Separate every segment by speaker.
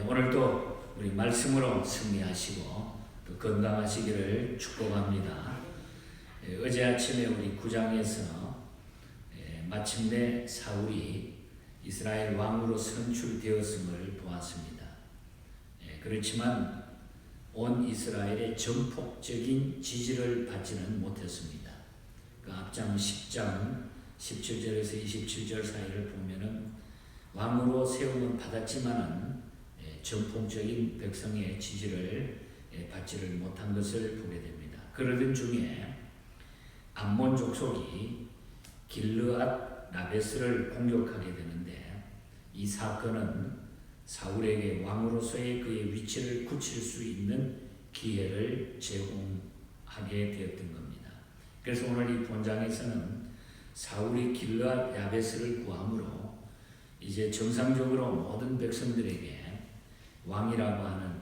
Speaker 1: 오늘도 우리 말씀으로 승리하시고 또 건강하시기를 축복합니다. 어제 아침에 우리 구장에서 마침내 사울이 이스라엘 왕으로 선출되었음을 보았습니다. 그렇지만 온 이스라엘의 전폭적인 지지를 받지는 못했습니다. 그 앞장 10장 17절에서 27절 사이를 보면은 왕으로 세움은 받았지만은 전폭적인 백성의 지지를 받지를 못한 것을 보게 됩니다. 그러던 중에 암몬 족속이 길르앗 라베스를 공격하게 되는데, 이 사건은 사울에게 왕으로서의 그의 위치를 굳힐 수 있는 기회를 제공하게 되었던 겁니다. 그래서 오늘 이 본장에서는 사울이 길르앗 야베스를 구함으로 이제 정상적으로 모든 백성들에게 왕이라고 하는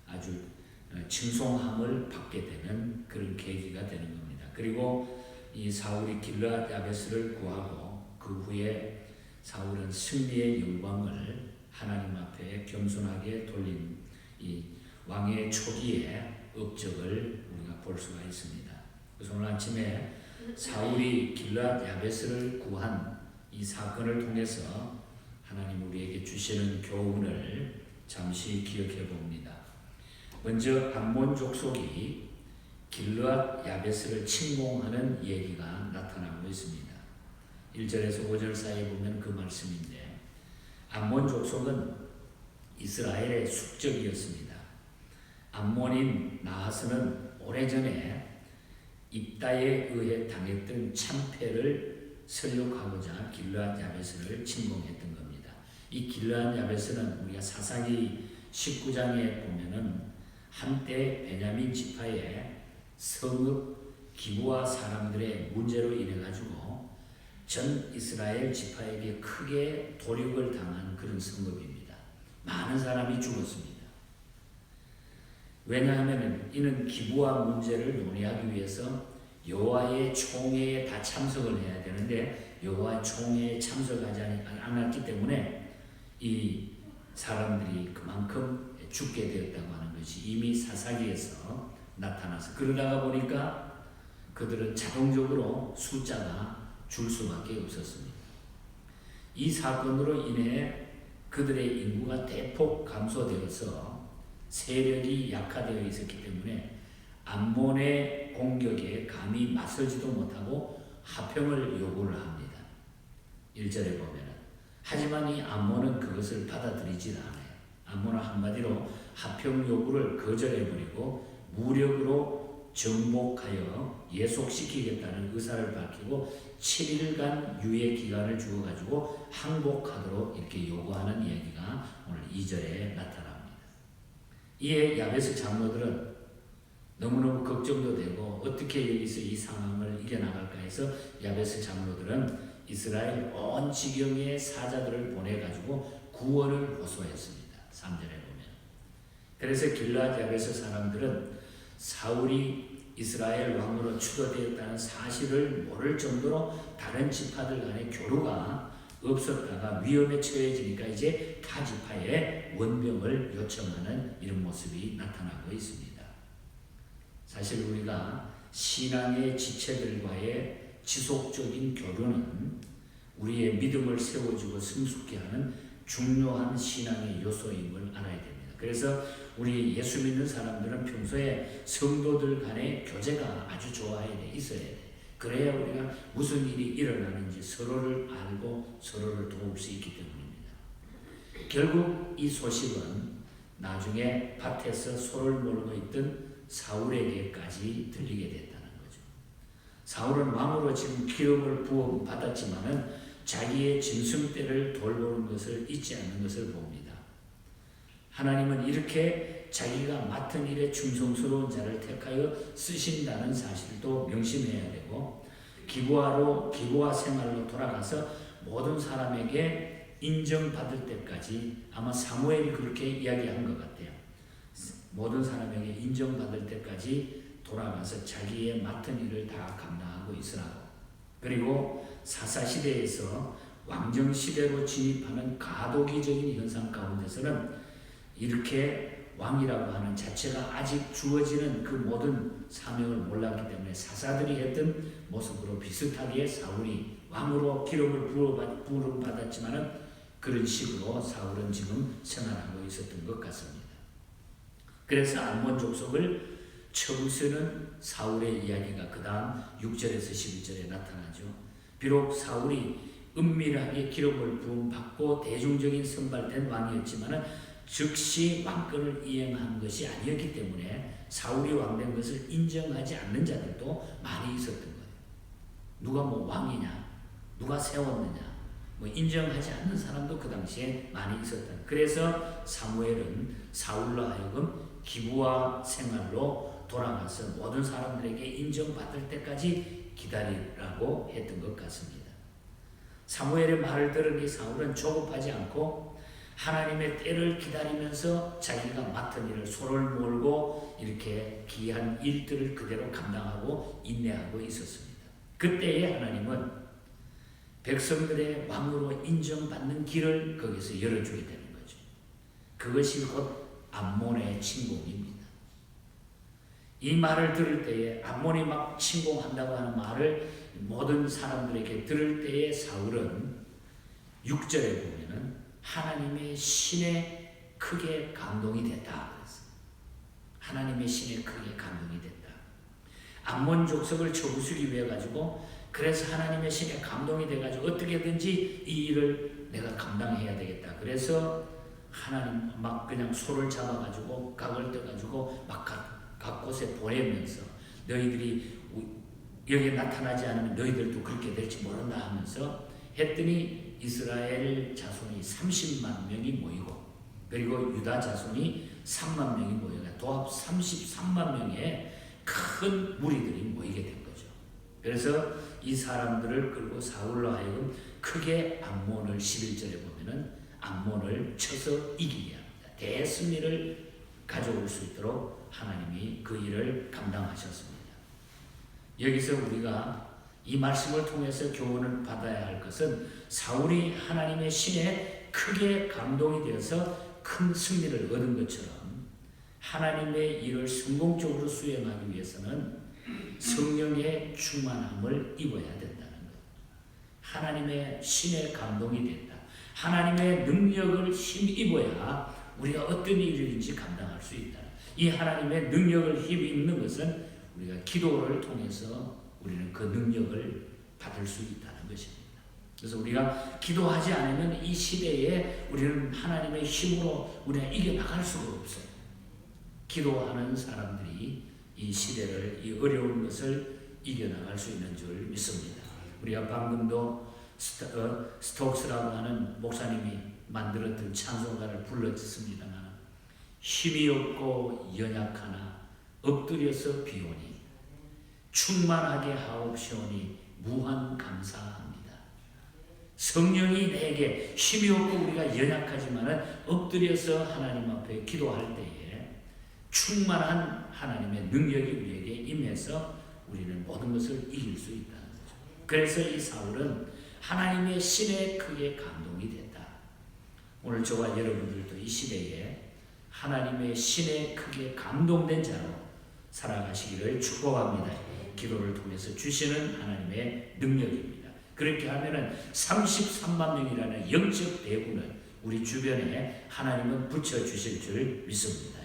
Speaker 1: 아주 칭송함을 받게 되는 그런 계기가 되는 겁니다. 그리고 이 사울이 길르앗 야베스를 구하고 그 후에 사울은 승리의 영광을 하나님 앞에 겸손하게 돌린 이 왕의 초기의 업적을 우리가 볼 수가 있습니다. 그래서 오늘 아침에 사울이 길르앗 야베스를 구한 이 사건을 통해서 하나님 우리에게 주시는 교훈을 잠시 기억해 봅니다. 먼저 암몬 족속이 길르앗 야베스를 침공하는 얘기가 나타나고 있습니다. 1절에서 5절 사이에 보면 그 말씀인데, 암몬 족속은 이스라엘의 숙적이었습니다. 암몬인 나하스는 오래전에 입다에 의해 당했던 참패를 설욕하고자 길르앗 야베스를 침공했던 겁니다. 이 길르앗 야베스는 우리가 사사기 19장에 보면은 한때 베냐민 지파의 성읍 기브아 사람들의 문제로 인해 가지고 전 이스라엘 지파에게 크게 도륙을 당한 그런 성읍입니다. 많은 사람이 죽었습니다. 왜냐하면 이는 기브아 문제를 논의하기 위해서 여호와의 총회에 다 참석을 해야 되는데 여호와 총회에 참석하지 않았기 때문에 이 사람들이 그만큼 죽게 되었다고 하는 것이 이미 사사기에서 나타나서, 그러다가 보니까 그들은 자동적으로 숫자가 줄 수밖에 없었습니다. 이 사건으로 인해 그들의 인구가 대폭 감소되어서 세력이 약화되어 있었기 때문에 암몬의 공격에 감히 맞서지도 못하고 화평을 요구를 합니다. 1절에 보면 하지만 이 암몬은 그것을 받아들이지 않아요. 암몬은 한마디로 화평 요구를 거절해버리고 무력으로 정복하여 예속시키겠다는 의사를 밝히고 7일간 유예 기간을 주어가지고 항복하도록 이렇게 요구하는 이야기가 오늘 2절에 나타납니다. 이에 야베스 장로들은 너무너무 걱정도 되고 어떻게 여기서 이 상황을 이겨나갈까 해서 야베스 장로들은 이스라엘 온 지경의 사자들을 보내가지고 구원을 호소했습니다. 3절에 보면. 그래서 길르앗 야베스 사람들은 사울이 이스라엘 왕으로 추도되었다는 사실을 모를 정도로 다른 지파들 간의 교류가 없었다가 위험에 처해지니까 이제 타 지파에 원병을 요청하는 이런 모습이 나타나고 있습니다. 사실 우리가 신앙의 지체들과의 지속적인 교류는 우리의 믿음을 세워주고 성숙케 하는 중요한 신앙의 요소임을 알아야 됩니다. 그래서 우리 예수 믿는 사람들은 평소에 성도들 간의 교제가 아주 있어야 돼. 그래야 우리가 무슨 일이 일어나는지 서로를 알고 서로를 도울 수 있기 때문입니다. 결국 이 소식은 나중에 밭에서 소를 몰고 있던 사울에게까지 들리게 됐다는 거죠. 사울은 왕으로 지금 기업을 부어받았지만은 자기의 짐승떼를 돌보는 것을 잊지 않는 것을 봅니다. 하나님은 이렇게 자기가 맡은 일에 충성스러운 자를 택하여 쓰신다는 사실도 명심해야 되고, 기브아 생활로 돌아가서 모든 사람에게 인정받을 때까지, 아마 사무엘이 그렇게 이야기한 것 같아요. 모든 사람에게 인정받을 때까지 돌아가서 자기의 맡은 일을 다 감당하고 있으라고. 그리고 사사시대에서 왕정시대로 진입하는 가도기적인 현상 가운데서는 이렇게 왕이라고 하는 자체가 아직 주어지는 그 모든 사명을 몰랐기 때문에 사사들이 했던 모습으로 비슷하게 사울이 왕으로 기름을 부름받았지만은 그런 식으로 사울은 지금 생활하고 있었던 것 같습니다. 그래서 암몬 족속을 처음서는 사울의 이야기가 그 다음 6절에서 11절에 나타나죠. 비록 사울이 은밀하게 기름을 부음받고 대중적인 선발된 왕이었지만 즉시 왕권을 이행한 것이 아니었기 때문에 사울이 왕된 것을 인정하지 않는 자들도 많이 있었던 거예요. 누가 뭐 왕이냐, 누가 세웠느냐, 뭐 인정하지 않는 사람도 그 당시에 많이 있었다. 그래서 사무엘은 사울로 하여금 기부와 생활로 돌아가서 모든 사람들에게 인정받을 때까지 기다리라고 했던 것 같습니다. 사무엘의 말을 들은 이 사울은 조급하지 않고 하나님의 때를 기다리면서 자기가 맡은 일을 손을 몰고 이렇게 귀한 일들을 그대로 감당하고 인내하고 있었습니다. 그때에 하나님은 백성들의 왕으로 인정받는 길을 거기서 열어주게 되는 거죠. 그것이 곧 암몬의 침공입니다. 이 말을 들을 때에 암몬이 막 침공한다고 하는 말을 모든 사람들에게 들을 때에 사울은 6절에 보면은 하나님의 신에 크게 감동이 됐다. 하나님의 신에 크게 감동이 됐다. 암몬 족속을 쳐부수기 위해 가지고 그래서 하나님의 신에 감동이 돼가지고 어떻게든지 이 일을 내가 감당해야 되겠다. 그래서 하나님 막 그냥 소를 잡아가지고 각을 떠가지고 막 각 곳에 보내면서 너희들이 여기에 나타나지 않으면 너희들도 그렇게 될지 모른다 하면서 했더니 이스라엘 자손이 30만 명이 모이고 그리고 유다 자손이 3만 명이 모여가 도합 33만 명의 큰 무리들이 모이게 된 거죠. 그래서 이 사람들을 끌고 사울로 하여금 크게 암몬을 11절에 보면은 암몬을 쳐서 이기게 합니다. 대승리를 가져올 수 있도록 하나님이 그 일을 감당하셨습니다. 여기서 우리가 이 말씀을 통해서 교훈을 받아야 할 것은 사울이 하나님의 신에 크게 감동이 되어서 큰 승리를 얻은 것처럼 하나님의 일을 성공적으로 수행하기 위해서는 성령의 충만함을 입어야 된다는 것. 하나님의 신의 감동이 된다. 하나님의 능력을 힘입어야 우리가 어떤 일인지 감당할 수 있다. 이 하나님의 능력을 힘입는 것은 우리가 기도를 통해서 우리는 그 능력을 받을 수 있다는 것입니다. 그래서 우리가 기도하지 않으면 이 시대에 우리는 하나님의 힘으로 우리가 이겨나갈 수가 없어요. 기도하는 사람들이 이 시대를, 이 어려운 것을 이겨나갈 수 있는 줄 믿습니다. 우리가 방금도 스톡스라고 하는 목사님이 만들었던 찬송가를 불렀습니다만 힘이 없고 연약하나 엎드려서 비오니 충만하게 하옵시오니 무한 감사합니다. 성령이 내게 힘이 없고 우리가 연약하지만 엎드려서 하나님 앞에 기도할 때에 충만한 하나님의 능력이 우리에게 임해서 우리는 모든 것을 이길 수 있다는 거죠. 그래서 이 사울은 하나님의 신에 크게 감동이 됐다. 오늘 저와 여러분들도 이 시대에 하나님의 신에 크게 감동된 자로 살아가시기를 축복합니다. 기도를 통해서 주시는 하나님의 능력입니다. 그렇게 하면은 33만 명이라는 영적 대군을 우리 주변에 하나님은 붙여주실 줄 믿습니다.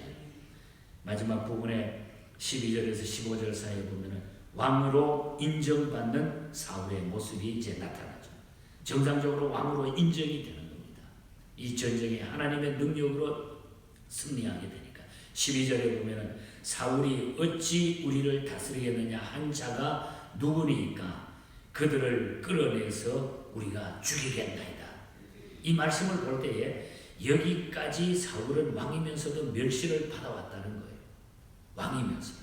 Speaker 1: 마지막 부분에 12절에서 15절 사이에 보면은 왕으로 인정받는 사울의 모습이 이제 나타나죠. 정상적으로 왕으로 인정이 되는 겁니다. 이 전쟁에 하나님의 능력으로 승리하게 되니까 12절에 보면은 사울이 어찌 우리를 다스리겠느냐 한 자가 누구니까 그들을 끌어내서 우리가 죽이겠나이다. 이 말씀을 볼 때에 여기까지 사울은 왕이면서도 멸시를 받아왔다는 거예요. 왕이면서도.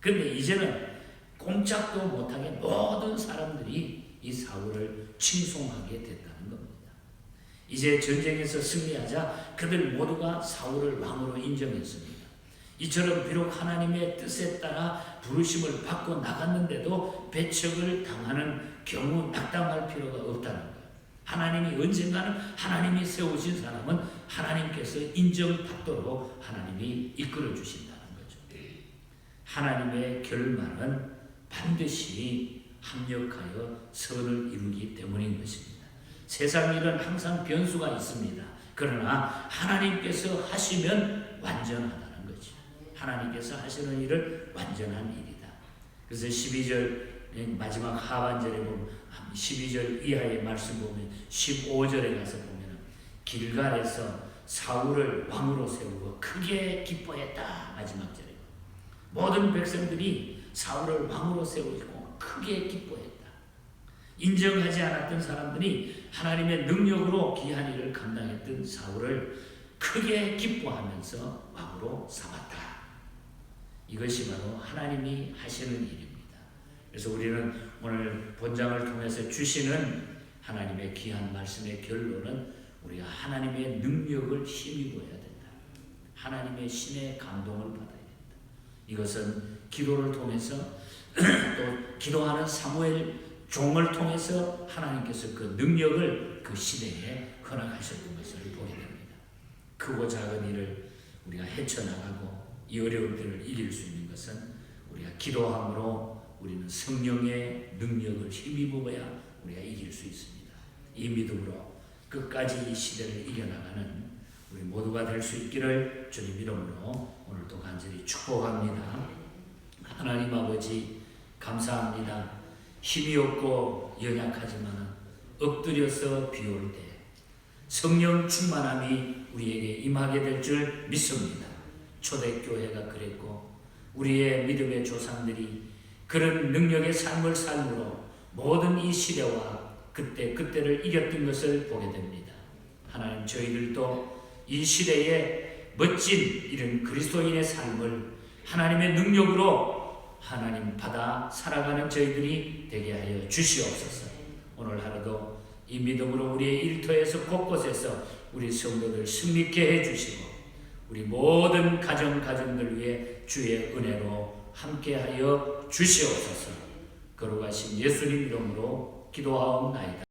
Speaker 1: 근데 이제는 꼼짝도 못하게 모든 사람들이 이 사울을 칭송하게 됐다는 겁니다. 이제 전쟁에서 승리하자 그들 모두가 사울을 왕으로 인정했습니다. 이처럼 비록 하나님의 뜻에 따라 부르심을 받고 나갔는데도 배척을 당하는 경우 낙담할 필요가 없다는 거예요. 하나님이 언젠가는 하나님이 세우신 사람은 하나님께서 인정받도록 하나님이 이끌어 주신다는 거죠. 하나님의 결말은 반드시 합력하여 선을 이루기 때문인 것입니다. 세상 일은 항상 변수가 있습니다. 그러나 하나님께서 하시면 완전하다는 거죠. 하나님께서 하시는 일은 완전한 일이다. 그래서 12절 마지막 하반절에 보면 12절 이하의 말씀 보면 15절에 가서 보면 길갈에서 사울을 왕으로 세우고 크게 기뻐했다. 마지막 절에 모든 백성들이 사울을 왕으로 세우고 크게 기뻐했다. 인정하지 않았던 사람들이 하나님의 능력으로 귀한 일을 감당했던 사울을 크게 기뻐하면서 왕으로 삼았다. 이것이 바로 하나님이 하시는 일입니다. 그래서 우리는 오늘 본장을 통해서 주시는 하나님의 귀한 말씀의 결론은 우리가 하나님의 능력을 힘입어야 된다. 하나님의 신의 감동을 받아야 된다. 이것은 기도를 통해서 또 기도하는 사무엘 종을 통해서 하나님께서 그 능력을 그 시대에 허락하셨던 것을 보게 됩니다. 크고 작은 일을 우리가 헤쳐나가고 이 어려운 때를 이길 수 있는 것은 우리가 기도함으로 우리는 성령의 능력을 힘입어야 우리가 이길 수 있습니다. 이 믿음으로 끝까지 이 시대를 이겨나가는 우리 모두가 될 수 있기를 주님 이름으로 오늘도 간절히 축복합니다. 하나님 아버지 감사합니다. 힘이 없고 연약하지만 엎드려서 비올 때 성령 충만함이 우리에게 임하게 될 줄 믿습니다. 초대교회가 그랬고 우리의 믿음의 조상들이 그런 능력의 삶을 삶으로 모든 이 시대와 그때를 이겼던 것을 보게 됩니다. 하나님 저희들도 이 시대에 멋진 이런 그리스도인의 삶을 하나님의 능력으로 하나님 받아 살아가는 저희들이 되게 하여 주시옵소서. 오늘 하루도 이 믿음으로 우리의 일터에서 곳곳에서 우리 성도들 승리케 해주시고 우리 모든 가정들 위해 주의 은혜로 함께하여 주시옵소서. 거룩하신 예수님 이름으로 기도하옵나이다.